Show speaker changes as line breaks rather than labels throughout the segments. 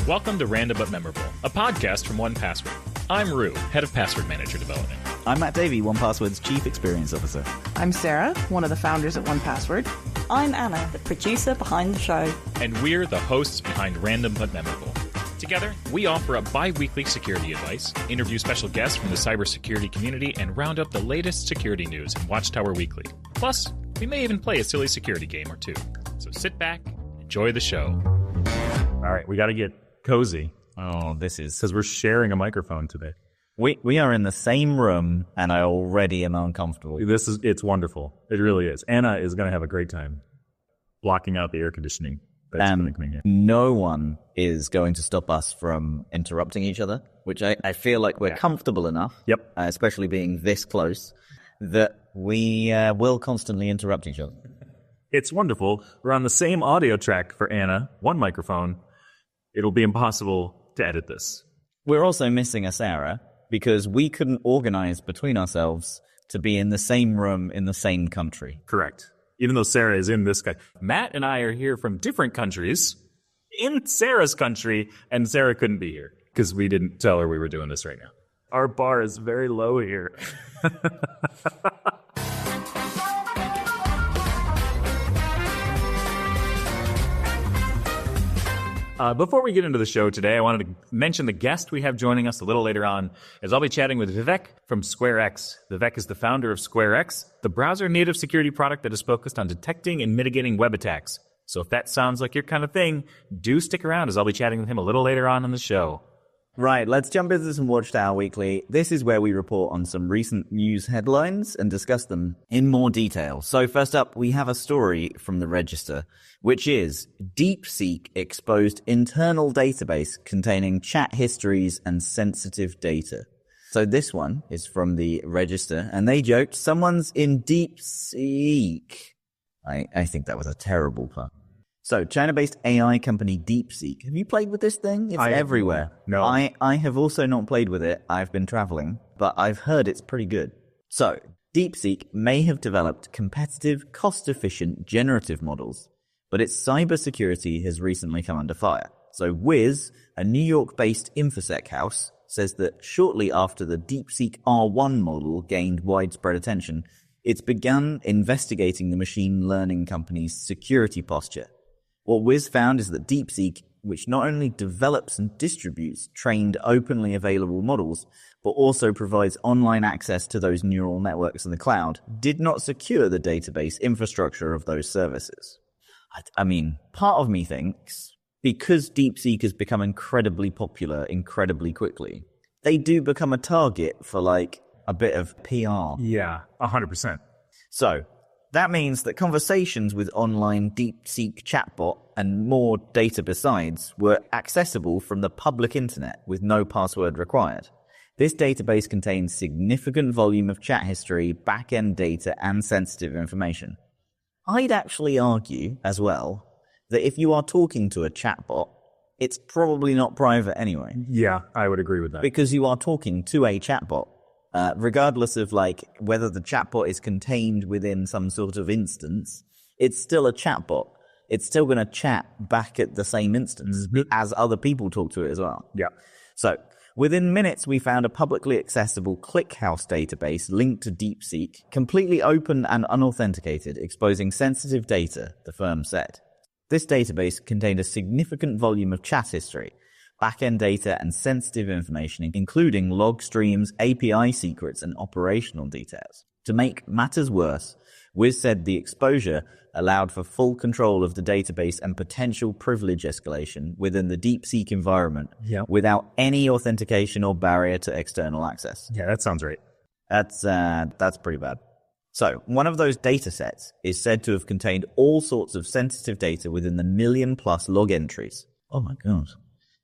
Welcome to Random But Memorable, a podcast from 1Password. I'm Roo, head of password manager development.
I'm Matt Davey, 1Password's Chief Experience Officer.
I'm Sarah, one of the founders at 1Password.
I'm Anna, the producer behind the show.
And we're the hosts behind Random But Memorable. Together, we offer up bi-weekly security advice, interview special guests from the cybersecurity community, and round up the latest security news in Watchtower Weekly. Plus, we may even play a silly security game or two. So sit back and enjoy the show.
All right, we got to get cozy.
Oh, this is...
Because we're sharing a microphone today.
We are in the same room, and I already am uncomfortable.
It's wonderful. It really is. Anna is going to have a great time blocking out the air conditioning.
No one is going to stop us from interrupting each other, which I feel like we're comfortable enough, especially being this close, that we will constantly interrupt each other.
It's wonderful. We're on the same audio track for Anna, one microphone. It'll be impossible to edit this.
We're also missing a Sarah because we couldn't organize between ourselves to be in the same room in the same country.
Correct. Even though Sarah is in this guy. Matt and I are here from different countries in Sarah's country, and Sarah couldn't be here because we didn't tell her we were doing this right now. Our bar is very low here. Before we get into the show today, I wanted to mention the guest we have joining us a little later on, as I'll be chatting with Vivek from SquareX. Vivek is the founder of SquareX, the browser-native security product that is focused on detecting and mitigating web attacks. So if that sounds like your kind of thing, do stick around, as I'll be chatting with him a little later on in the show.
Right, let's jump into some Watchtower Weekly. This is where we report on some recent news headlines and discuss them in more detail. So first up, we have a story from the Register, which is DeepSeek exposed internal database containing chat histories and sensitive data. So this one is from the Register, and they joked, someone's in DeepSeek. I think that was a terrible pun. So, China-based AI company DeepSeek. Have you played with this thing? It's everywhere.
No.
I have also not played with it. I've been traveling, but I've heard it's pretty good. So, DeepSeek may have developed competitive, cost-efficient generative models, but its cybersecurity has recently come under fire. So, Wiz, a New York-based InfoSec house, says that shortly after the DeepSeek R1 model gained widespread attention, it's begun investigating the machine learning company's security posture. What Wiz found is that DeepSeek, which not only develops and distributes trained openly available models, but also provides online access to those neural networks in the cloud, did not secure the database infrastructure of those services. I mean, part of me thinks, because DeepSeek has become incredibly popular incredibly quickly, they do become a target for, like, a bit of PR.
Yeah, 100%.
So, that means that conversations with online DeepSeek chatbot and more data besides were accessible from the public internet with no password required. This database contains significant volume of chat history, back-end data, and sensitive information. I'd actually argue, as well, that if you are talking to a chatbot, it's probably not private anyway.
Yeah, I would agree with that.
Because you are talking to a chatbot. Regardless of like whether the chatbot is contained within some sort of instance, it's still a chatbot. It's still going to chat back at the same instance as other people talk to it as well.
Yeah.
So within minutes, we found a publicly accessible ClickHouse database linked to DeepSeek, completely open and unauthenticated, exposing sensitive data, the firm said. This database contained a significant volume of chat history, back-end data, and sensitive information, including log streams, API secrets, and operational details. To make matters worse, Wiz said the exposure allowed for full control of the database and potential privilege escalation within the DeepSeek environment without any authentication or barrier to external access.
Yeah, that sounds right.
That's pretty bad. So, one of those data sets is said to have contained all sorts of sensitive data within the 1 million-plus log entries. Oh my god.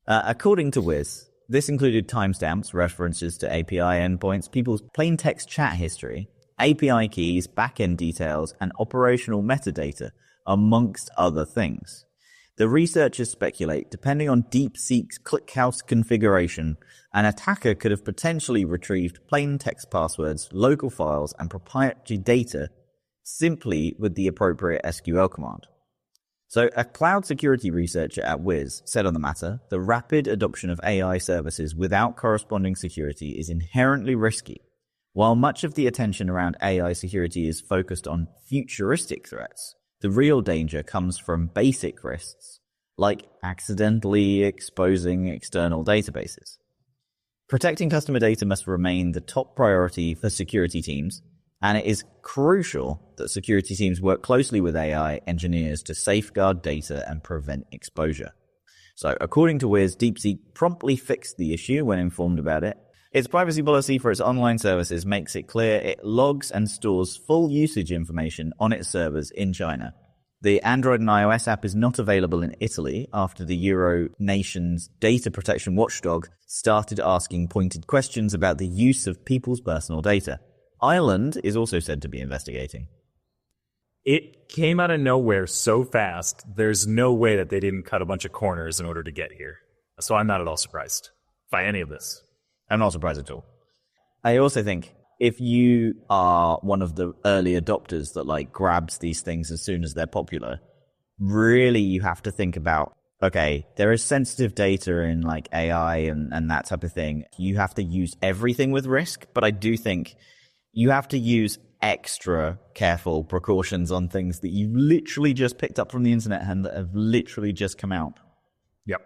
According to Wiz, this included timestamps, references to API endpoints, people's plain text chat history, API keys, backend details, and operational metadata, amongst other things. The researchers speculate, depending on DeepSeek's ClickHouse configuration, an attacker could have potentially retrieved plain text passwords, local files, and proprietary data simply with the appropriate SQL command. So a cloud security researcher at Wiz said on the matter, the rapid adoption of AI services without corresponding security is inherently risky. While much of the attention around AI security is focused on futuristic threats, the real danger comes from basic risks, like accidentally exposing external databases. Protecting customer data must remain the top priority for security teams, and it is crucial that security teams work closely with AI engineers to safeguard data and prevent exposure. So, according to Wiz, DeepSeek promptly fixed the issue when informed about it. Its privacy policy for its online services makes it clear it logs and stores full usage information on its servers in China. The Android and iOS app is not available in Italy after the Euro nation's data protection watchdog started asking pointed questions about the use of people's personal data. Ireland is also said to be investigating.
It came out of nowhere so fast, there's no way that they didn't cut a bunch of corners in order to get here. So I'm not at all surprised by any of this.
I'm not surprised at all. I also think if you are one of the early adopters that grabs these things as soon as they're popular, really you have to think about, okay, there is sensitive data in AI and that type of thing. You have to use everything with risk, but I do think you have to use extra careful precautions on things that you literally just picked up from the internet and that have literally just come out.
Yep.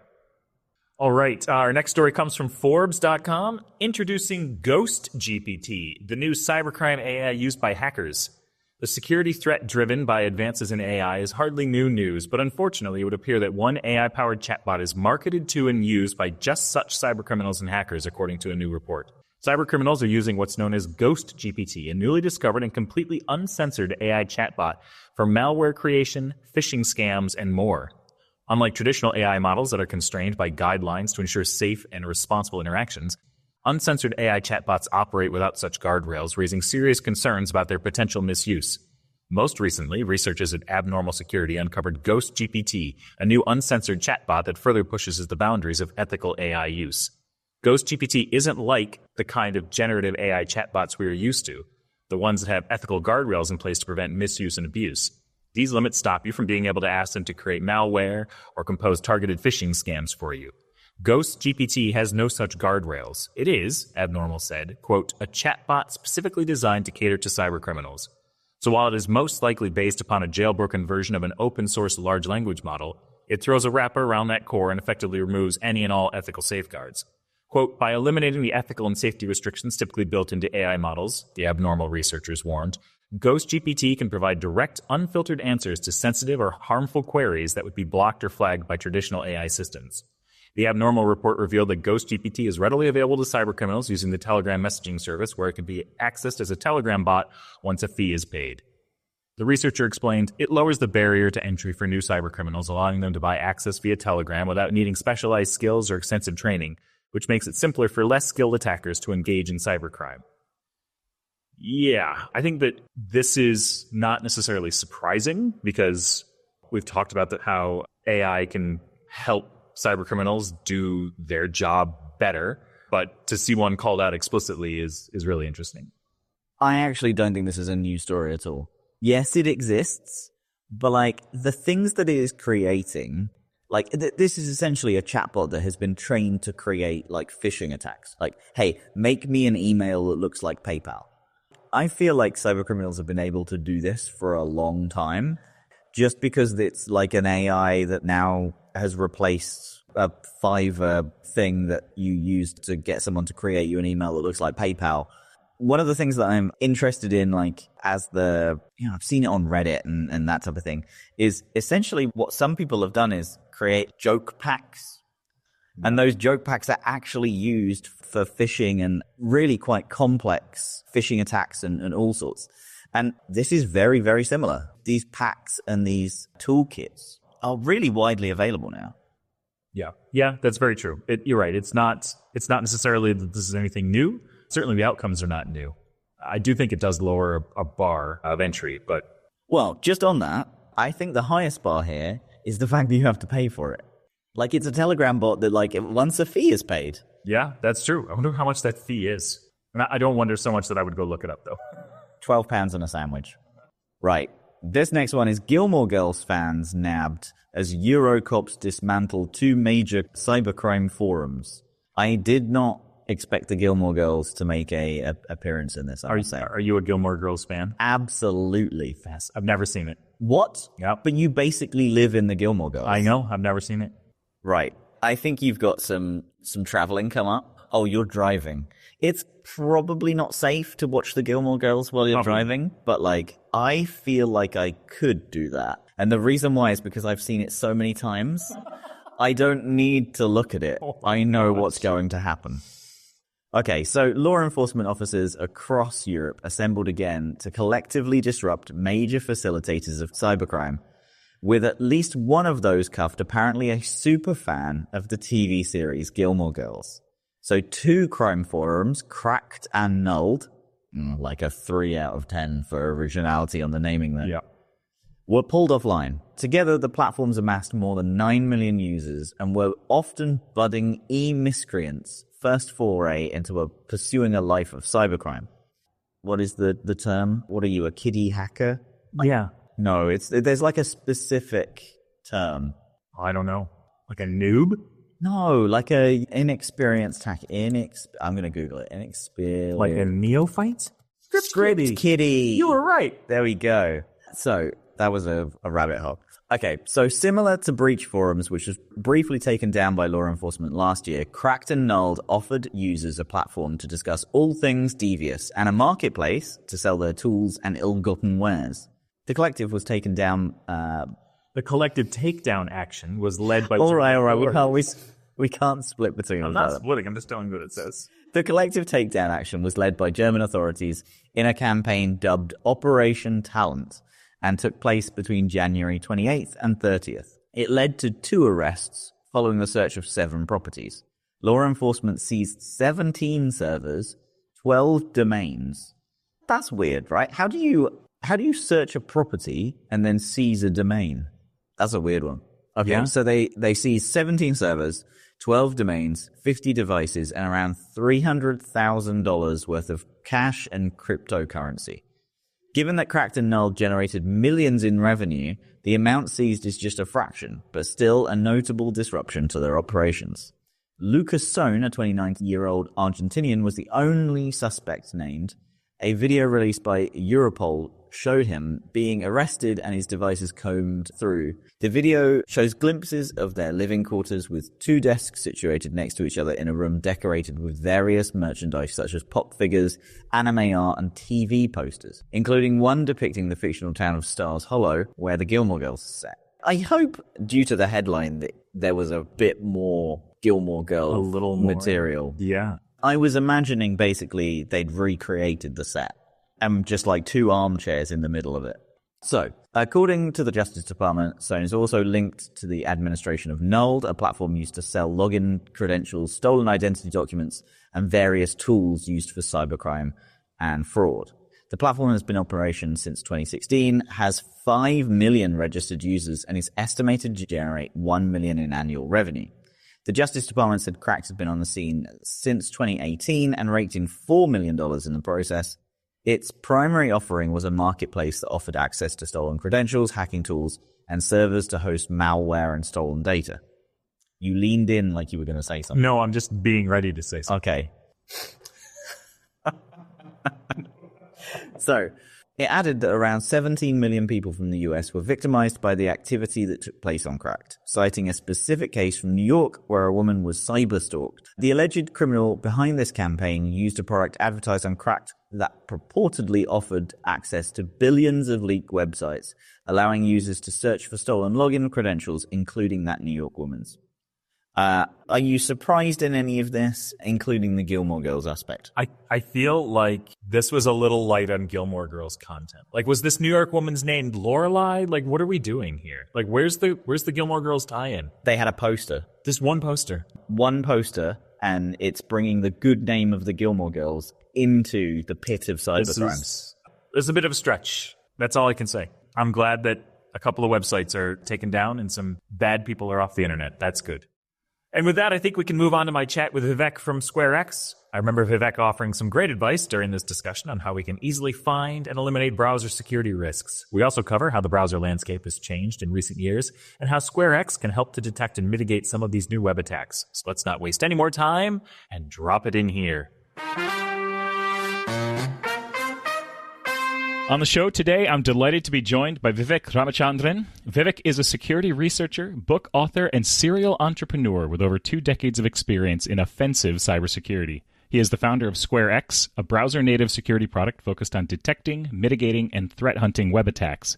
All right. Our next story comes from Forbes.com, introducing GhostGPT, the new cybercrime AI used by hackers. The security threat driven by advances in AI is hardly new news, but unfortunately it would appear that one AI-powered chatbot is marketed to and used by just such cybercriminals and hackers, according to a new report. Cybercriminals are using what's known as GhostGPT, a newly discovered and completely uncensored AI chatbot for malware creation, phishing scams, and more. Unlike traditional AI models that are constrained by guidelines to ensure safe and responsible interactions, uncensored AI chatbots operate without such guardrails, raising serious concerns about their potential misuse. Most recently, researchers at Abnormal Security uncovered GhostGPT, a new uncensored chatbot that further pushes the boundaries of ethical AI use. GhostGPT isn't like the kind of generative AI chatbots we are used to, the ones that have ethical guardrails in place to prevent misuse and abuse. These limits stop you from being able to ask them to create malware or compose targeted phishing scams for you. GhostGPT has no such guardrails. It is, Abnormal said, quote, a chatbot specifically designed to cater to cybercriminals. So while it is most likely based upon a jailbroken version of an open-source large language model, it throws a wrapper around that core and effectively removes any and all ethical safeguards. Quote, by eliminating the ethical and safety restrictions typically built into AI models, the Abnormal researchers warned, GhostGPT can provide direct, unfiltered answers to sensitive or harmful queries that would be blocked or flagged by traditional AI systems. The Abnormal report revealed that GhostGPT is readily available to cybercriminals using the Telegram messaging service, where it can be accessed as a Telegram bot once a fee is paid. The researcher explained, it lowers the barrier to entry for new cybercriminals, allowing them to buy access via Telegram without needing specialized skills or extensive training, which makes it simpler for less skilled attackers to engage in cybercrime. Yeah, I think that this is not necessarily surprising because we've talked about how AI can help cybercriminals do their job better, but to see one called out explicitly is really interesting.
I actually don't think this is a new story at all. Yes, it exists, but the things that it is creating, this is essentially a chatbot that has been trained to create phishing attacks. Hey, make me an email that looks like PayPal. I feel like cybercriminals have been able to do this for a long time, just because it's an AI that now has replaced a Fiverr thing that you used to get someone to create you an email that looks like PayPal. One of the things that I'm interested in, I've seen it on Reddit and that type of thing, is essentially what some people have done is create joke packs. And those joke packs are actually used for phishing and really quite complex phishing attacks and all sorts. And this is very, very similar. These packs and these toolkits are really widely available now.
Yeah, that's very true. You're right. It's not necessarily that this is anything new. Certainly the outcomes are not new. I do think it does lower a bar of entry, but...
Well, just on that, I think the highest bar here is the fact that you have to pay for it. It's a Telegram bot that, once a fee is paid.
Yeah, that's true. I wonder how much that fee is. And I don't wonder so much that I would go look it up, though.
£12 on a sandwich. Right. This next one is Gilmore Girls fans nabbed as Eurocops dismantle 2 major cybercrime forums. I did not expect the Gilmore Girls to make a appearance in this.
Are you a Gilmore Girls fan?
Absolutely.
Yes. I've never seen it.
What?
Yep.
But you basically live in the Gilmore Girls.
I know. I've never seen it.
Right. I think you've got some traveling come up. Oh, you're driving. It's probably not safe to watch the Gilmore Girls while you're driving, but like, I feel like I could do that. And the reason why is because I've seen it so many times. I don't need to look at it. I know what's going to happen. Okay, so law enforcement officers across Europe assembled again to collectively disrupt major facilitators of cybercrime, with at least one of those cuffed apparently a super fan of the TV series Gilmore Girls. So 2 crime forums, cracked and nulled, like a 3 out of 10 for originality on the naming there,
Yeah.
were pulled offline. Together, the platforms amassed more than 9 million users and were often budding e-miscreants' first foray into pursuing a life of cybercrime. What is the term? What are you, a kiddie hacker?
Yeah.
No, there's like a specific term.
I don't know. Like a noob?
No, like a inexperienced hacker. I'm going to Google it. Inexperienced.
Like a neophyte?
Script kiddie.
You were right.
There we go. So that was a rabbit hole. Okay, so similar to Breach Forums, which was briefly taken down by law enforcement last year, Cracked and Nulled offered users a platform to discuss all things devious and a marketplace to sell their tools and ill-gotten wares. The collective was taken down.
The collective takedown action was led by...
All right. We can't split between them.
I'm not splitting. I'm just telling you what it says.
The collective takedown action was led by German authorities in a campaign dubbed Operation Talent, and took place between January 28th and 30th. It led to 2 arrests following the search of 7 properties. Law enforcement seized 17 servers, 12 domains. That's weird, right? How do you search a property and then seize a domain? That's a weird one. Okay, yeah. So they seized 17 servers, 12 domains, 50 devices, and around $300,000 worth of cash and cryptocurrency. Given that Cracked and Null generated millions in revenue, the amount seized is just a fraction, but still a notable disruption to their operations. Lucas Sohn, a 29-year-old Argentinian, was the only suspect named. A video released by Europol showed him being arrested and his devices combed through. The video shows glimpses of their living quarters with 2 desks situated next to each other in a room decorated with various merchandise such as pop figures, anime art, and TV posters, including one depicting the fictional town of Stars Hollow, where the Gilmore Girls is set. I hope, due to the headline, that there was a bit more Gilmore Girls material.
Yeah.
I was imagining basically they'd recreated the set and just like 2 armchairs in the middle of it. So, according to the Justice Department, Sohn is also linked to the administration of Nulled, a platform used to sell login credentials, stolen identity documents, and various tools used for cybercrime and fraud. The platform has been in operation since 2016, has 5 million registered users, and is estimated to generate $1 million in annual revenue. The Justice Department said Cracked had been on the scene since 2018 and raked in $4 million in the process. Its primary offering was a marketplace that offered access to stolen credentials, hacking tools, and servers to host malware and stolen data. You leaned in like you were going to say something.
No, I'm just being ready to say something.
Okay. So, it added that around 17 million people from the US were victimized by the activity that took place on Cracked, citing a specific case from New York where a woman was cyber-stalked. The alleged criminal behind this campaign used a product advertised on Cracked that purportedly offered access to billions of leaked websites, allowing users to search for stolen login credentials, including that New York woman's. Are you surprised in any of this, including the Gilmore Girls aspect?
I feel like this was a little light on Gilmore Girls content. Like, was this New York woman's named Lorelai? Like, what are we doing here? Like, where's the Gilmore Girls tie-in?
They had a poster.
This one poster.
One poster, and it's bringing the good name of the Gilmore Girls into the pit of cybercrime.
This is a bit of a stretch. That's all I can say. I'm glad that a couple of websites are taken down and some bad people are off the internet. That's good. And with that, I think we can move on to my chat with Vivek from SquareX. I remember Vivek offering some great advice during this discussion on how we can easily find and eliminate browser security risks. We also cover how the browser landscape has changed in recent years and how SquareX can help to detect and mitigate some of these new web attacks. So let's not waste any more time and drop it in here. On the show today, I'm delighted to be joined by Vivek Ramachandran. Vivek is a security researcher, book author, and serial entrepreneur with over 2 decades of experience in offensive cybersecurity. He is the founder of SquareX, a browser-native security product focused on detecting, mitigating, and threat hunting web attacks.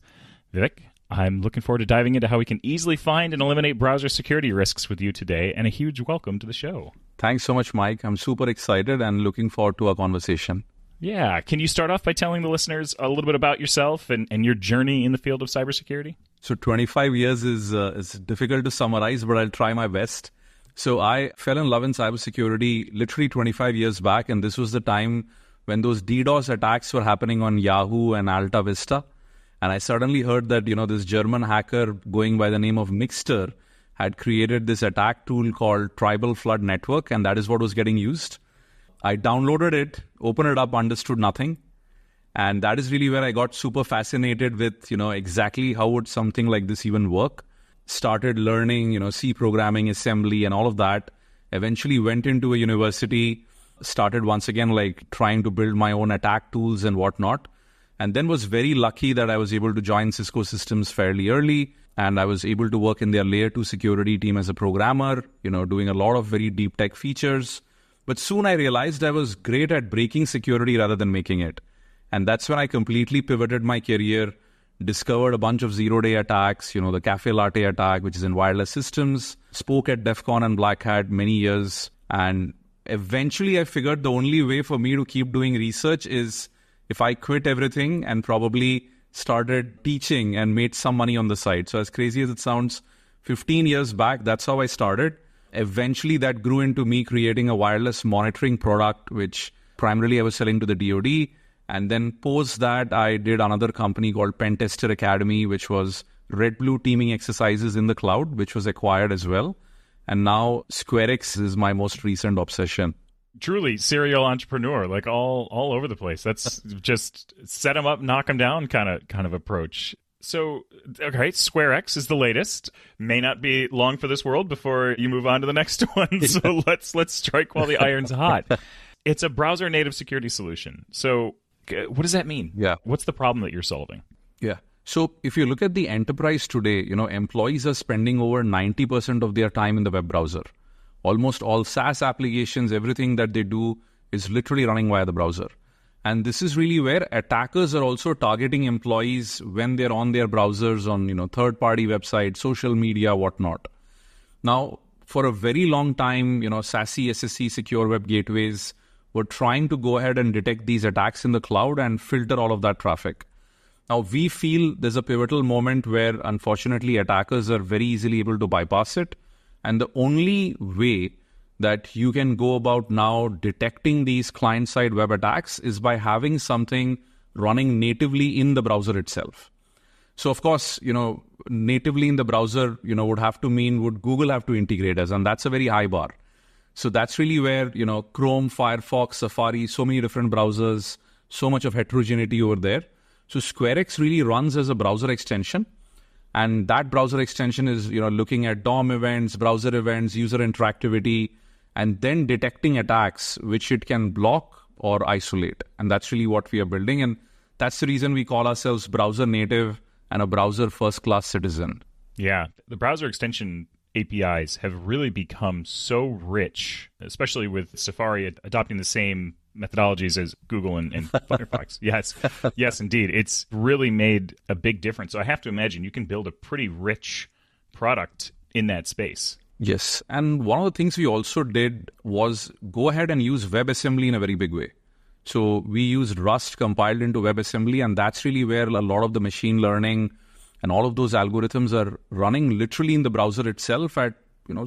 Vivek, I'm looking forward to diving into how we can easily find and eliminate browser security risks with you today, and a huge welcome to the show.
Thanks so much, Mike. I'm super excited and looking forward to our conversation.
Yeah. Can you start off by telling the listeners a little bit about yourself and your journey in the field of cybersecurity?
So 25 years is difficult to summarize, but I'll try my best. So I fell in love in cybersecurity literally 25 years back, and this was the time when those DDoS attacks were happening on Yahoo and Alta Vista. And I suddenly heard that, this German hacker going by the name of Mixter had created this attack tool called Tribal Flood Network, and that is what was getting used. I downloaded it, opened it up, understood nothing. And that is really where I got super fascinated with, exactly how would something like this even work. Started learning, C programming, assembly, and all of that. Eventually went into a university, started once again, trying to build my own attack tools and whatnot. And then was very lucky that I was able to join Cisco Systems fairly early. And I was able to work in their layer 2 security team as a programmer, doing a lot of very deep tech features. But soon I realized I was great at breaking security rather than making it. And that's when I completely pivoted my career, discovered a bunch of zero-day attacks, the Cafe Latte attack, which is in wireless systems, spoke at DEF CON and Black Hat many years. And eventually I figured the only way for me to keep doing research is if I quit everything and probably started teaching and made some money on the side. So as crazy as it sounds, 15 years back, that's how I started. Eventually, that grew into me creating a wireless monitoring product, which primarily I was selling to the DoD. And then post that, I did another company called Pentester Academy, which was red-blue teaming exercises in the cloud, which was acquired as well. And now SquareX is my most recent obsession.
Truly serial entrepreneur, all over the place. That's just set them up, knock them down kind of approach. So, okay, SquareX is the latest. May not be long for this world before you move on to the next one. So let's strike while the iron's hot. It's a browser-native security solution. So what does that mean?
Yeah.
What's the problem that you're solving?
Yeah. So if you look at the enterprise today, employees are spending over 90% of their time in the web browser. Almost all SaaS applications, everything that they do is literally running via the browser. And this is really where attackers are also targeting employees when they're on their browsers on, third-party websites, social media, whatnot. Now, for a very long time, SASE, SSE, secure web gateways were trying to go ahead and detect these attacks in the cloud and filter all of that traffic. Now, we feel there's a pivotal moment where, unfortunately, attackers are very easily able to bypass it. And the only way that you can go about now detecting these client-side web attacks is by having something running natively in the browser itself. So, of course, natively in the browser, would have to mean would Google have to integrate us? And that's a very high bar. So that's really where, Chrome, Firefox, Safari, so many different browsers, so much of heterogeneity over there. So SquareX really runs as a browser extension. And that browser extension is, looking at DOM events, browser events, user interactivity, and then detecting attacks which it can block or isolate. And that's really what we are building. And that's the reason we call ourselves browser native and a browser first-class citizen.
Yeah, the browser extension APIs have really become so rich, especially with Safari adopting the same methodologies as Google and Firefox. Yes, indeed. It's really made a big difference. So I have to imagine you can build a pretty rich product in that space.
Yes. And one of the things we also did was go ahead and use WebAssembly in a very big way. So we used Rust compiled into WebAssembly, and that's really where a lot of the machine learning and all of those algorithms are running literally in the browser itself at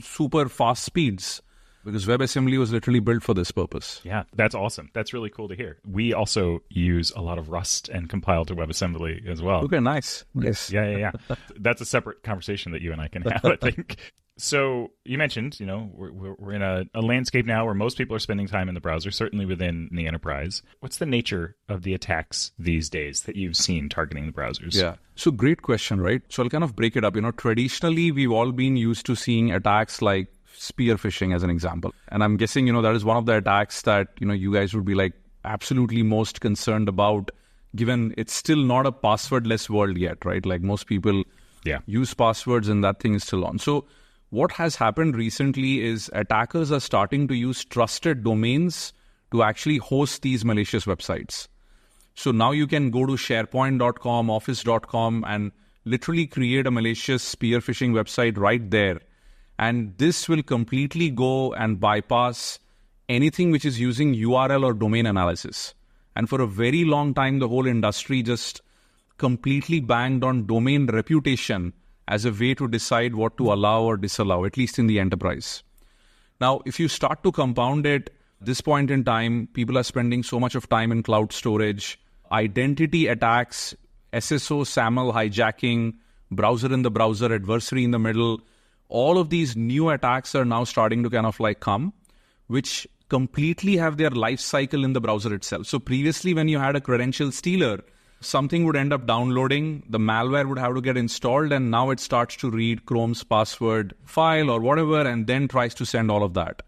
super fast speeds. because WebAssembly was literally built for this purpose.
Yeah, that's awesome. That's really cool to hear. We also use a lot of Rust and compile to WebAssembly as well.
Okay, nice. Yes.
Yeah. That's a separate conversation that you and I can have, I think. So you mentioned, we're in a landscape now where most people are spending time in the browser, certainly within the enterprise. What's the nature of the attacks these days that you've seen targeting the browsers?
Yeah. So great question, right? So I'll kind of break it up. Traditionally, we've all been used to seeing attacks like spear phishing as an example. And I'm guessing, that is one of the attacks that, you guys would be like absolutely most concerned about, given it's still not a passwordless world yet, right? Like most people use passwords and that thing is still on. So what has happened recently is attackers are starting to use trusted domains to actually host these malicious websites. So now you can go to SharePoint.com, Office.com and literally create a malicious spear phishing website right there. And this will completely go and bypass anything which is using URL or domain analysis. And for a very long time, the whole industry just completely banged on domain reputation as a way to decide what to allow or disallow, at least in the enterprise. Now, if you start to compound it, this point in time, people are spending so much of time in cloud storage, identity attacks, SSO, SAML hijacking, browser in the browser, adversary in the middle. All of these new attacks are now starting to kind of like come, which completely have their life cycle in the browser itself. So previously, when you had a credential stealer, something would end up downloading, the malware would have to get installed, and now it starts to read Chrome's password file or whatever, and then tries to send all of that.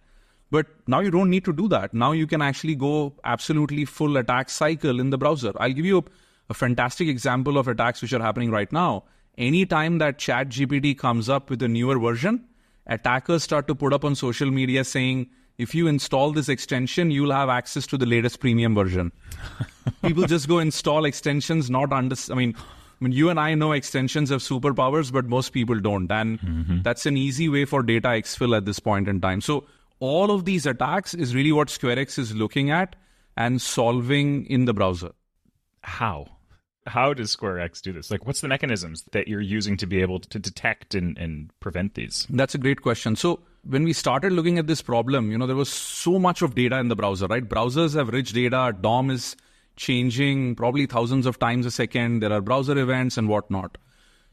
But now you don't need to do that. Now you can actually go absolutely full attack cycle in the browser. I'll give you a fantastic example of attacks which are happening right now. Anytime that ChatGPT comes up with a newer version, attackers start to put up on social media saying, if you install this extension, you'll have access to the latest premium version. People just go install extensions, I mean, you and I know extensions have superpowers, but most people don't. And that's an easy way for data exfil at this point in time. So all of these attacks is really what SquareX is looking at and solving in the browser.
How does SquareX do this? Like, what's the mechanisms that you're using to be able to detect and prevent these?
That's a great question. So when we started looking at this problem, there was so much of data in the browser, right? Browsers have rich data. DOM is changing probably thousands of times a second. There are browser events and whatnot.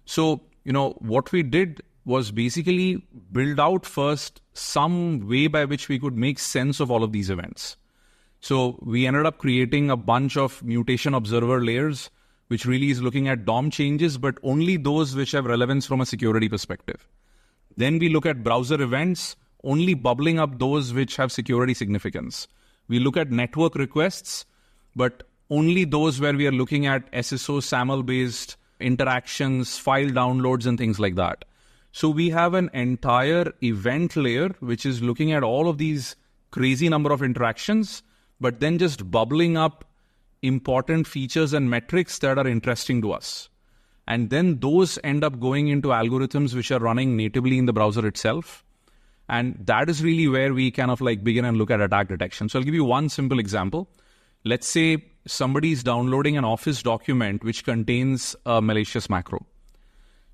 So, what we did was basically build out first some way by which we could make sense of all of these events. So we ended up creating a bunch of mutation observer layers, which really is looking at DOM changes, but only those which have relevance from a security perspective. Then we look at browser events, only bubbling up those which have security significance. We look at network requests, but only those where we are looking at SSO, SAML-based interactions, file downloads, and things like that. So we have an entire event layer, which is looking at all of these crazy number of interactions, but then just bubbling up important features and metrics that are interesting to us. And then those end up going into algorithms which are running natively in the browser itself. And that is really where we kind of like begin and look at attack detection. So I'll give you one simple example. Let's say somebody is downloading an Office document which contains a malicious macro.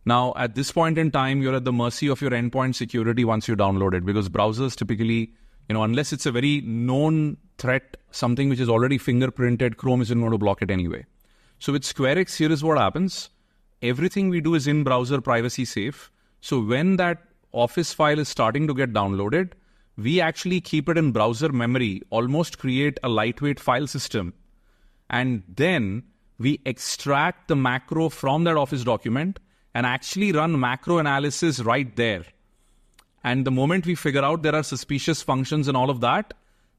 Now, at this point in time, you're at the mercy of your endpoint security once you download it, because browsers typically, unless it's a very known threat, something which is already fingerprinted, Chrome isn't going to block it anyway. So with SquareX, here is what happens. Everything we do is in-browser privacy safe. So when that Office file is starting to get downloaded, we actually keep it in browser memory, almost create a lightweight file system. And then we extract the macro from that Office document and actually run macro analysis right there. And the moment we figure out there are suspicious functions and all of that,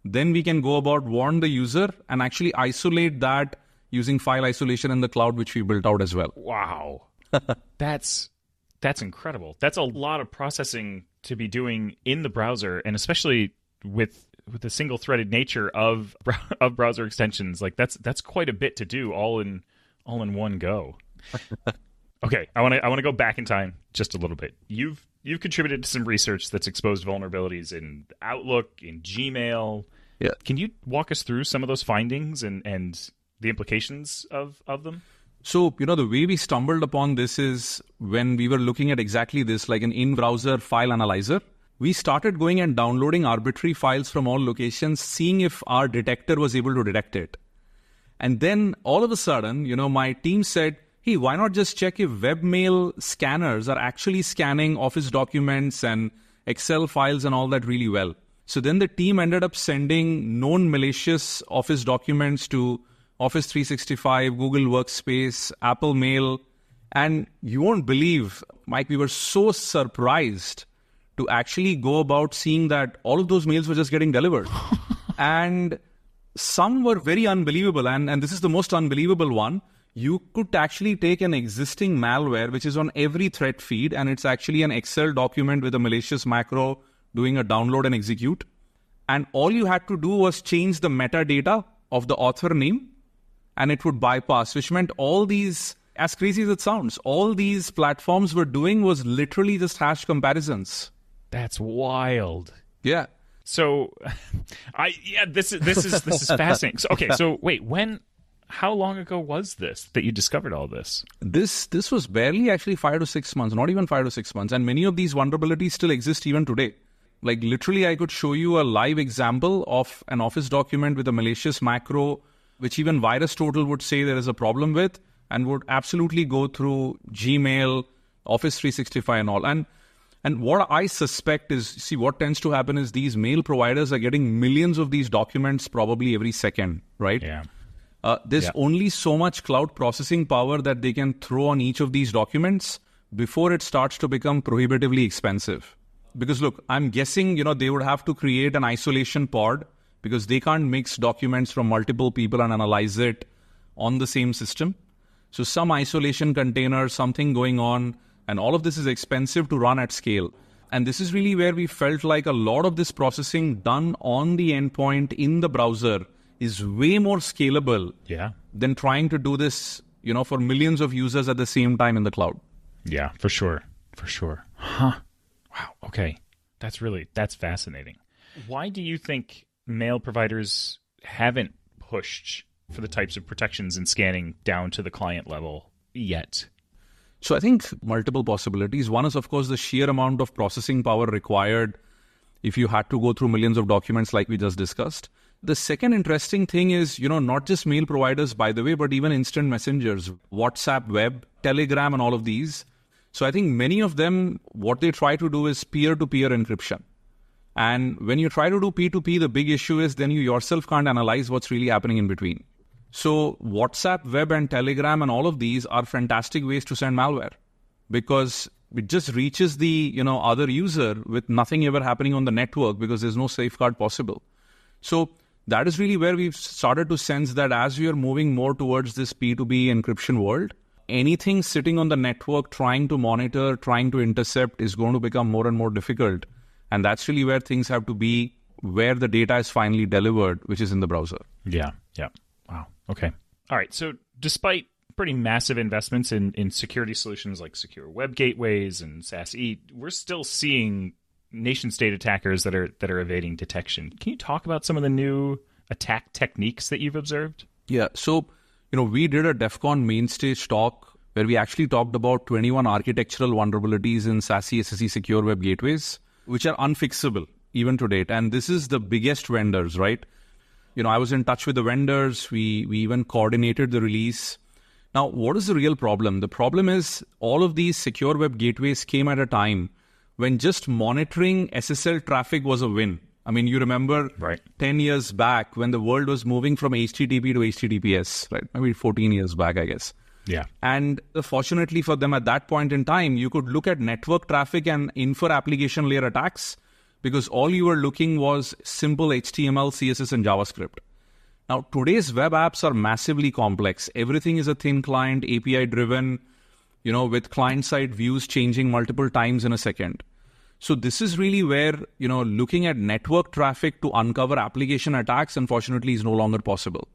then we can go about warn the user and actually isolate that using file isolation in the cloud, which we built out as well.
Wow. That's incredible. That's a lot of processing to be doing in the browser, and especially with the single-threaded nature of browser extensions. Like that's quite a bit to do all in one go. Okay, I want to go back in time just a little bit. You've contributed to some research that's exposed vulnerabilities in Outlook, in Gmail.
Yeah.
Can you walk us through some of those findings and the implications of them?
So, the way we stumbled upon this is when we were looking at exactly this, like an in-browser file analyzer. we started going and downloading arbitrary files from all locations, seeing if our detector was able to detect it. And then all of a sudden, my team said, hey, why not just check if webmail scanners are actually scanning Office documents and Excel files and all that really well. So then the team ended up sending known malicious Office documents to Office 365, Google Workspace, Apple Mail. And you won't believe, Mike, we were so surprised to actually go about seeing that all of those mails were just getting delivered. And some were very unbelievable. And this is the most unbelievable one. You could actually take an existing malware, which is on every threat feed, and it's actually an Excel document with a malicious macro doing a download and execute. And all you had to do was change the metadata of the author name, and it would bypass, which meant all these, as crazy as it sounds, all these platforms were doing was literally just hash comparisons.
That's wild.
Yeah.
So, this is fascinating. So wait, how long ago was this that you discovered all this?
This was barely actually 5 to 6 months, not even 5 to 6 months. And many of these vulnerabilities still exist even today. Like literally, I could show you a live example of an Office document with a malicious macro, which even VirusTotal would say there is a problem with, and would absolutely go through Gmail, Office 365 and all. And what I suspect is, see, what tends to happen is these mail providers are getting millions of these documents probably every second, right?
Yeah.
There's only so much cloud processing power that they can throw on each of these documents before it starts to become prohibitively expensive. Because look, I'm guessing, they would have to create an isolation pod because they can't mix documents from multiple people and analyze it on the same system. So some isolation container, something going on, and all of this is expensive to run at scale. And this is really where we felt like a lot of this processing done on the endpoint in the browser is way more scalable than trying to do this, for millions of users at the same time in the cloud.
Yeah, for sure. Huh. Wow. Okay. That's fascinating. Why do you think mail providers haven't pushed for the types of protections and scanning down to the client level yet?
So I think multiple possibilities. One is, of course, the sheer amount of processing power required if you had to go through millions of documents like we just discussed. The second interesting thing is, not just mail providers, by the way, but even instant messengers, WhatsApp, web, Telegram, and all of these. So I think many of them, what they try to do is peer-to-peer encryption. And when you try to do P2P, the big issue is then you yourself can't analyze what's really happening in between. So WhatsApp, web, and Telegram and all of these are fantastic ways to send malware because it just reaches the other user with nothing ever happening on the network because there's no safeguard possible. So that is really where we've started to sense that as we are moving more towards this P2B encryption world, anything sitting on the network trying to monitor, trying to intercept is going to become more and more difficult. And that's really where things have to be, where the data is finally delivered, which is in the browser.
Yeah. Wow. Okay. All right. So despite pretty massive investments in security solutions like secure web gateways and SASE, we're still seeing nation-state attackers that are evading detection. Can you talk about some of the new attack techniques that you've observed?
Yeah. So, we did a DEF CON main stage talk where we actually talked about 21 architectural vulnerabilities in SASE, SSE secure web gateways, which are unfixable even to date. And this is the biggest vendors, right? I was in touch with the vendors. We even coordinated the release. Now, what is the real problem? The problem is all of these secure web gateways came at a time when just monitoring SSL traffic was a win. I mean, you remember 10 years back when the world was moving from HTTP to HTTPS, right? Maybe 14 years back, I guess.
Yeah.
And fortunately for them at that point in time, you could look at network traffic and infer application layer attacks because all you were looking was simple HTML, CSS, and JavaScript. Now, today's web apps are massively complex. Everything is a thin client, API-driven, with client-side views changing multiple times in a second. So this is really where, looking at network traffic to uncover application attacks, unfortunately, is no longer possible.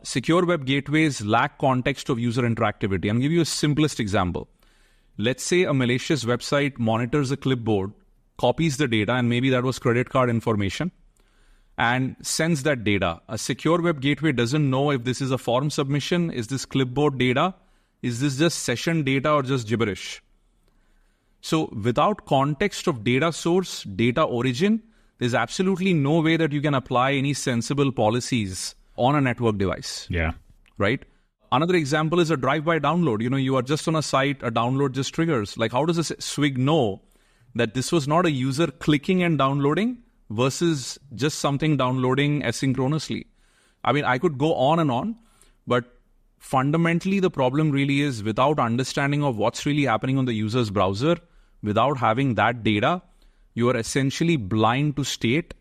Secure web gateways lack context of user interactivity. I'll give you a simplest example. Let's say a malicious website monitors a clipboard, copies the data, and maybe that was credit card information, and sends that data. A secure web gateway doesn't know if this is a form submission, is this clipboard data, is this just session data or just gibberish? So without context of data source, data origin, there's absolutely no way that you can apply any sensible policies on a network device.
Yeah.
Right? Another example is a drive-by download. You are just on a site, a download just triggers. Like, how does a swig know that this was not a user clicking and downloading versus just something downloading asynchronously? I mean, I could go on and on, but fundamentally the problem really is without understanding of what's really happening on the user's browser, without having that data, you are essentially blind to state.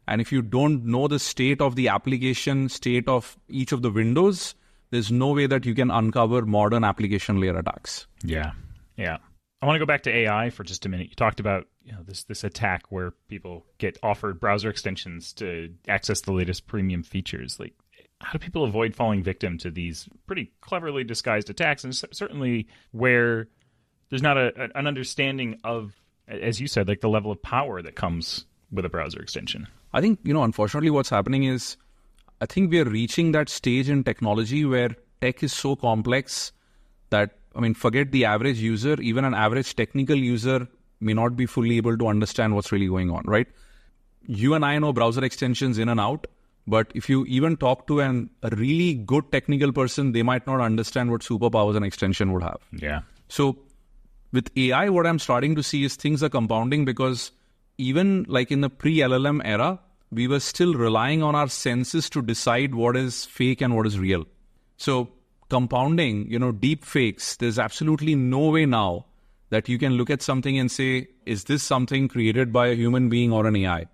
And if you don't know the state of the application, state of each of the windows, there's no way that you can uncover modern application layer attacks.
Yeah. I want to go back to AI for just a minute. You talked about this attack where people get offered browser extensions to access the latest premium features. Like, how do people avoid falling victim to these pretty cleverly disguised attacks? And certainly where there's not an understanding of, as you said, like the level of power that comes with a browser extension.
I think, unfortunately what's happening is, I think we are reaching that stage in technology where tech is so complex that, forget the average user, even an average technical user may not be fully able to understand what's really going on, right? You and I know browser extensions in and out, but if you even talk to a really good technical person, they might not understand what superpowers an extension would have.
Yeah.
So with AI, what I'm starting to see is things are compounding because even like in the pre-LLM era, we were still relying on our senses to decide what is fake and what is real. So compounding, deep fakes, there's absolutely no way now that you can look at something and say, is this something created by a human being or an AI?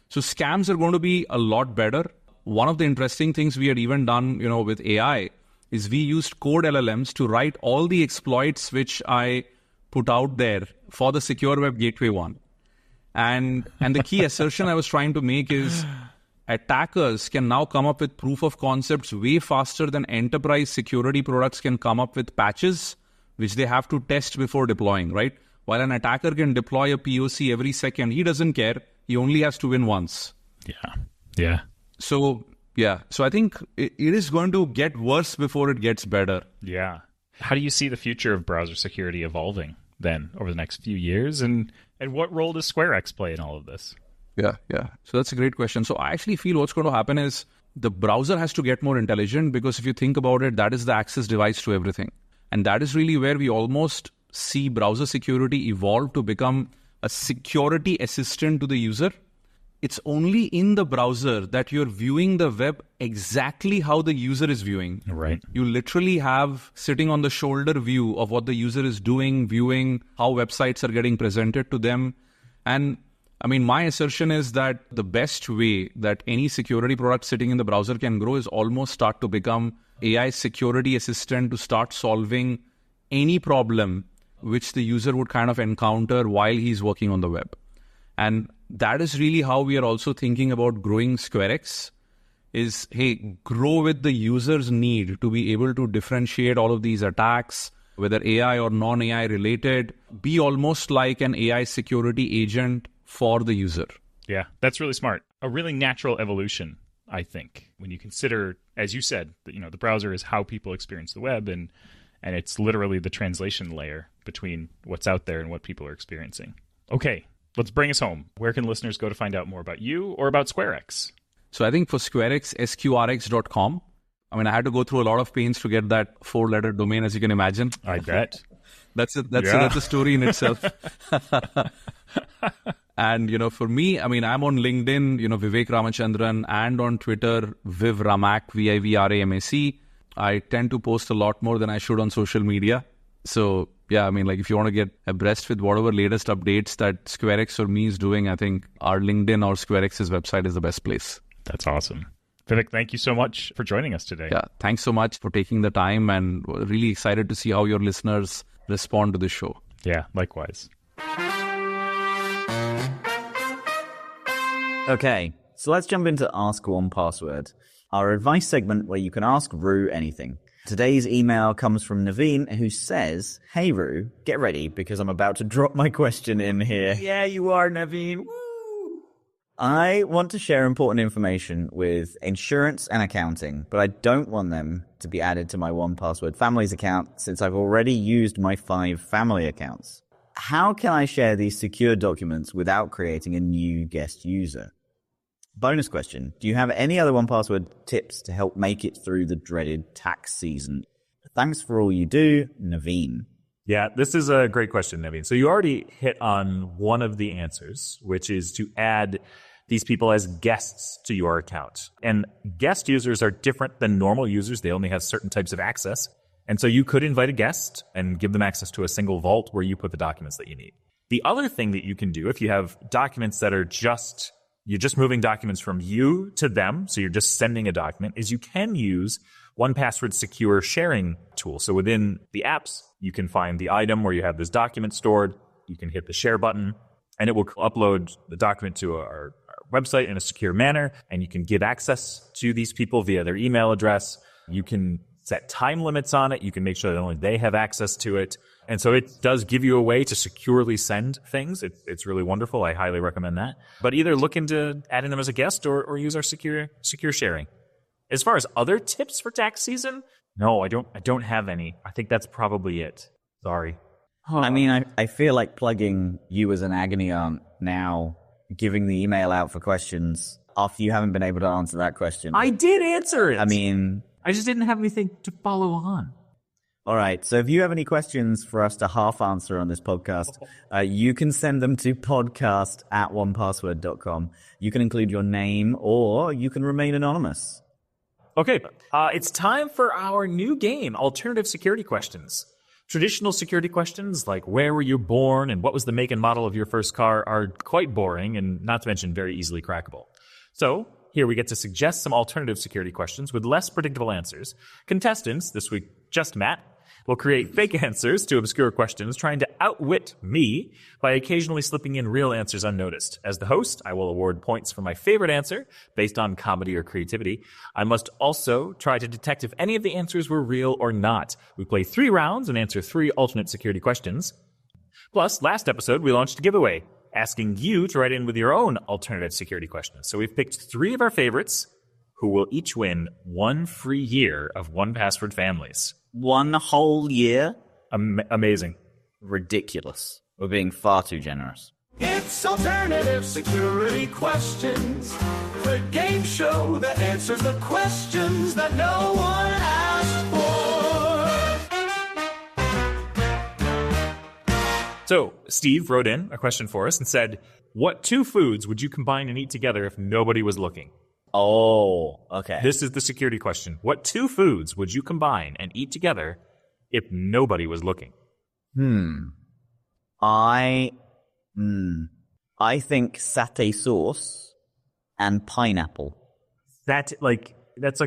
So scams are going to be a lot better. One of the interesting things we had even done, with AI is we used code LLMs to write all the exploits which I put out there for the Secure Web Gateway one. And the key assertion I was trying to make is attackers can now come up with proof of concepts way faster than enterprise security products can come up with patches, which they have to test before deploying, right? While an attacker can deploy a POC every second, he doesn't care. He only has to win once.
Yeah.
So I think it is going to get worse before it gets better.
Yeah. How do you see the future of browser security evolving then over the next few years? And what role does SquareX play in all of this?
Yeah. So that's a great question. So I actually feel what's going to happen is the browser has to get more intelligent because if you think about it, that is the access device to everything. And that is really where we almost see browser security evolve to become a security assistant to the user. It's only in the browser that you're viewing the web exactly how the user is viewing.
Right.
You literally have sitting on the shoulder view of what the user is doing, viewing how websites are getting presented to them. And my assertion is that the best way that any security product sitting in the browser can grow is almost start to become AI security assistant to start solving any problem which the user would kind of encounter while he's working on the web. And that is really how we are also thinking about growing SquareX is, hey, grow with the user's need to be able to differentiate all of these attacks, whether AI or non-AI related, be almost like an AI security agent for the user.
Yeah, that's really smart. A really natural evolution, I think, when you consider, as you said, that, the browser is how people experience the web, and it's literally the translation layer between what's out there and what people are experiencing. Okay, let's bring us home. Where can listeners go to find out more about you or about SquareX? So
I think for SquareX, sqrx.com. I had to go through a lot of pains to get that 4-letter domain, as you can imagine.
I bet.
That's a story in itself. And, for me, I'm on LinkedIn, Vivek Ramachandran, and on Twitter, Viv Ramac, Vivramac. I tend to post a lot more than I should on social media. So, yeah, if you want to get abreast with whatever latest updates that SquareX or me is doing, I think our LinkedIn or SquareX's website is the best place.
That's awesome. Vivek, thank you so much for joining us today.
Yeah, thanks so much for taking the time, and really excited to see how your listeners respond to this show.
Yeah, likewise.
Okay, so let's jump into Ask One Password, our advice segment where you can ask Roo anything. Today's email comes from Naveen, who says, "Hey Roo, get ready because I'm about to drop my question in here." Yeah, you are, Naveen. Woo! I want to share important information with insurance and accounting, but I don't want them to be added to my 1Password Families account since I've already used my 5 family accounts. How can I share these secure documents without creating a new guest user? Bonus question. Do you have any other 1Password tips to help make it through the dreaded tax season? Thanks for all you do, Naveen.
Yeah, this is a great question, Naveen. So you already hit on one of the answers, which is to add these people as guests to your account. And guest users are different than normal users. They only have certain types of access. And so you could invite a guest and give them access to a single vault where you put the documents that you need. The other thing that you can do if you have documents that are you're just moving documents from you to them, so you're just sending a document, is you can use 1Password secure sharing tool. So within the apps, you can find the item where you have this document stored. You can hit the share button, and it will upload the document to our website in a secure manner, and you can give access to these people via their email address. You can set time limits on it. You can make sure that only they have access to it. And so it does give you a way to securely send things. It's really wonderful. I highly recommend that. But either look into adding them as a guest or use our secure sharing. As far as other tips for tax season, no, I don't have any. I think that's probably it. Sorry.
I mean, I feel like plugging you as an agony aunt now, giving the email out for questions after you haven't been able to answer that question.
I did answer it.
I mean,
I just didn't have anything to follow on.
All right. So if you have any questions for us to half answer on this podcast, you can send them to podcast@1password.com. You can include your name or you can remain anonymous.
Okay. It's time for our new game, Alternative Security Questions. Traditional security questions like where were you born and what was the make and model of your first car are quite boring and not to mention very easily crackable. So here we get to suggest some alternative security questions with less predictable answers. Contestants, this week just Matt, will create fake answers to obscure questions, trying to outwit me by occasionally slipping in real answers unnoticed. As the host, I will award points for my favorite answer based on comedy or creativity. I must also try to detect if any of the answers were real or not. We play 3 rounds and answer 3 alternate security questions. Plus, last episode, we launched a giveaway, asking you to write in with your own alternative security questions. So we've picked 3 of our favorites, who will each win 1 free year of 1Password families.
1 whole year?
Amazing.
Ridiculous. We're being far too generous.
It's Alternative Security Questions, the game show that answers the questions that no one asked for.
So, Steve wrote in a question for us and said, what 2 foods would you combine and eat together if nobody was looking?
Oh, okay.
This is the security question. What 2 foods would you combine and eat together if nobody was looking?
I think satay sauce and pineapple.
That's like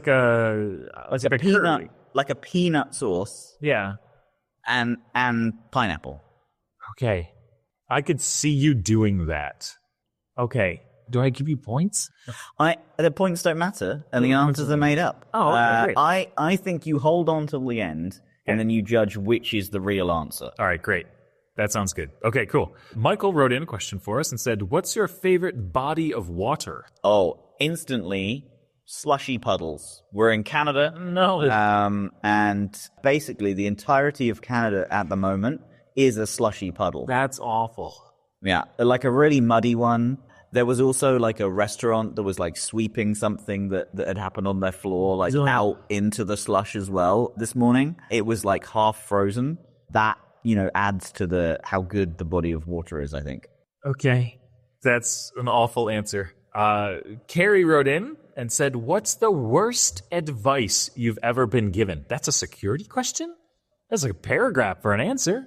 a peanut sauce.
Yeah.
And pineapple.
Okay. I could see you doing that. Okay. Do I give you points?
The points don't matter, and the answers are made up.
Oh, okay, great.
I think you hold on till the end, and then you judge which is the real answer.
All right, great. That sounds good. Okay, cool. Michael wrote in a question for us and said, what's your favorite body of water?
Oh, instantly, slushy puddles. We're in Canada.
No.
And basically, the entirety of Canada at the moment is a slushy puddle.
That's awful.
Yeah, like a really muddy one. There was also like a restaurant that was like sweeping something that had happened on their floor, like out into the slush as well this morning. It was like half frozen. That, adds to how good the body of water is, I think.
Okay. That's an awful answer. Carrie wrote in and said, what's the worst advice you've ever been given? That's a security question? That's like a paragraph for an answer.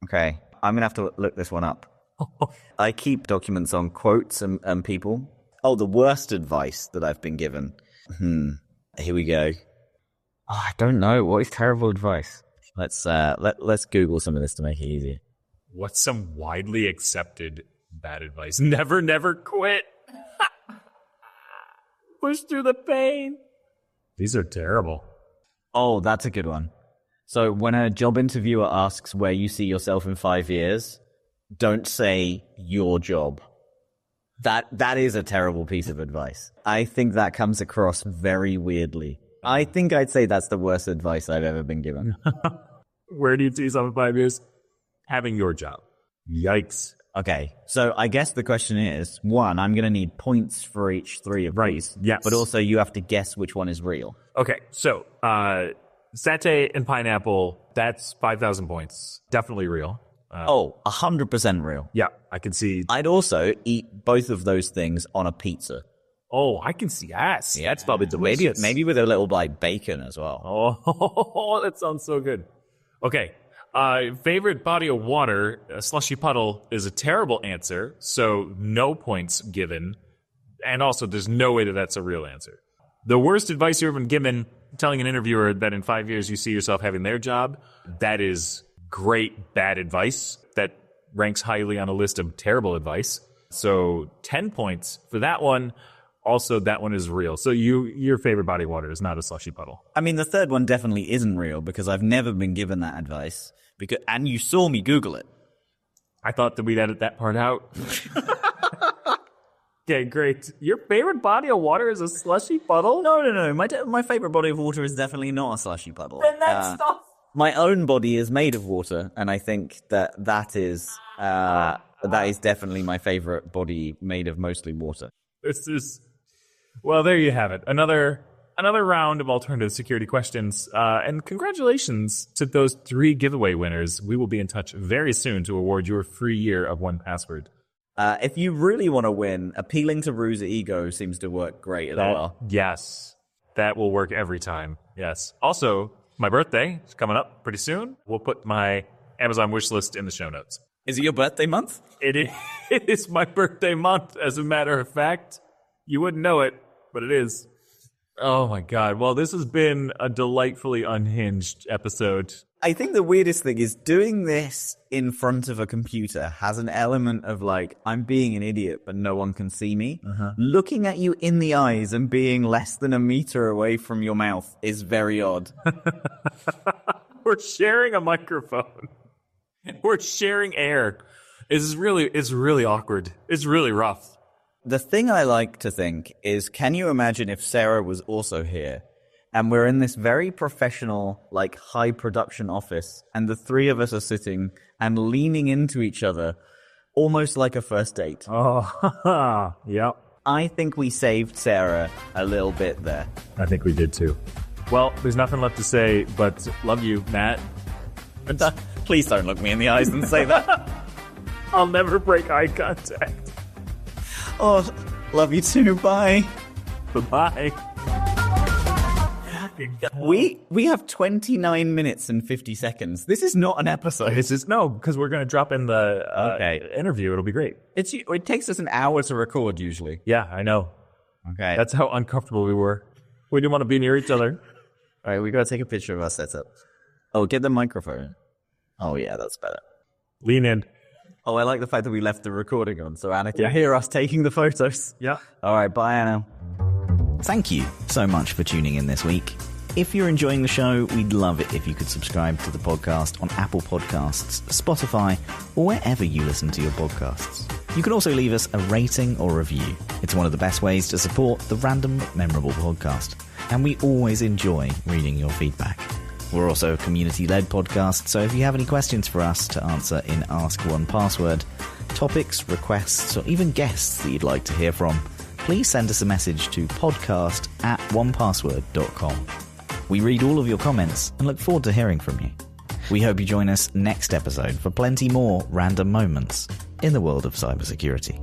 Okay. I'm going to have to look this one up. I keep documents on quotes and people. Oh, the worst advice that I've been given. Here we go. Oh, I don't know. What is terrible advice? Let's Google some of this to make it easier.
What's some widely accepted bad advice? Never quit. Push through the pain. These are terrible.
Oh, that's a good one. So when a job interviewer asks where you see yourself in 5 years, don't say your job. That is a terrible piece of advice. I think that comes across very weirdly. I think I'd say that's the worst advice I've ever been given.
Where do you see yourself in 5 years? Having your job. Yikes.
Okay, so I guess the question is, one, I'm going to need points for each three of these.
Yes.
But also you have to guess which one is real.
Okay, so satay and pineapple, that's 5,000 points. Definitely real.
100% real.
Yeah, I can see.
I'd also eat both of those things on a pizza.
Oh, I can see. Yes, yeah, that's probably delicious.
Maybe with a little like bacon as well.
Oh, that sounds so good. Okay. Favorite body of water, a slushy puddle, is a terrible answer, so no points given. And also, there's no way that that's a real answer. The worst advice you've ever been given, telling an interviewer that in 5 years you see yourself having their job, that is great bad advice. That ranks highly on a list of terrible advice. So 10 points for that one. Also, that one is real. So your favorite body of water is not a slushy puddle.
I mean, the third one definitely isn't real because I've never been given that advice. And you saw me Google it.
I thought that we'd edit that part out. Okay, great. Your favorite body of water is a slushy puddle?
No. My favorite body of water is definitely not a slushy puddle.
Then that's stuff.
My own body is made of water, and I think that is definitely my favorite body made of mostly water.
This is... Well, there you have it. Another round of alternative security questions. And congratulations to those 3 giveaway winners. We will be in touch very soon to award your free year of 1Password.
If you really want to win, appealing to Roo's ego seems to work great as well.
Yes, that will work every time. Yes. Also, my birthday is coming up pretty soon. We'll put my Amazon wish list in the show notes.
Is it your birthday month?
It is my birthday month, as a matter of fact. You wouldn't know it, but it is. Oh, my God. Well, this has been a delightfully unhinged episode.
I think the weirdest thing is doing this in front of a computer has an element of like, I'm being an idiot, but no one can see me. Looking at you in the eyes and being less than a meter away from your mouth is very odd.
We're sharing a microphone. We're sharing air. It's really awkward. It's really rough.
The thing I like to think is, can you imagine if Sarah was also here and we're in this very professional, like high production office and the 3 of us are sitting and leaning into each other almost like a first date?
Oh, yep.
I think we saved Sarah a little bit there.
I think we did too. Well, there's nothing left to say, but love you, Matt.
Please don't look me in the eyes and say that.
I'll never break eye contact.
Oh, love you too. Bye.
Bye-bye.
We have 29 minutes and 50 seconds. This is not an episode.
No, because we're going to drop in the interview. It'll be great.
It takes us an hour to record usually.
Yeah, I know.
Okay.
That's how uncomfortable we were. We didn't want to be near each other.
All right, we got to take a picture of our setup. Oh, get the microphone. Oh, yeah, that's better.
Lean in.
Oh, I like the fact that we left the recording on so Anna can hear us taking the photos.
Yeah.
All right, bye, Anna. Thank you so much for tuning in this week. If you're enjoying the show, we'd love it if you could subscribe to the podcast on Apple Podcasts, Spotify, or wherever you listen to your podcasts. You can also leave us a rating or review. It's one of the best ways to support the Random but Memorable podcast, and we always enjoy reading your feedback. We're also a community-led podcast, so if you have any questions for us to answer in Ask 1Password, topics, requests, or even guests that you'd like to hear from, please send us a message to podcast@onepassword.com. We read all of your comments and look forward to hearing from you. We hope you join us next episode for plenty more random moments in the world of cybersecurity.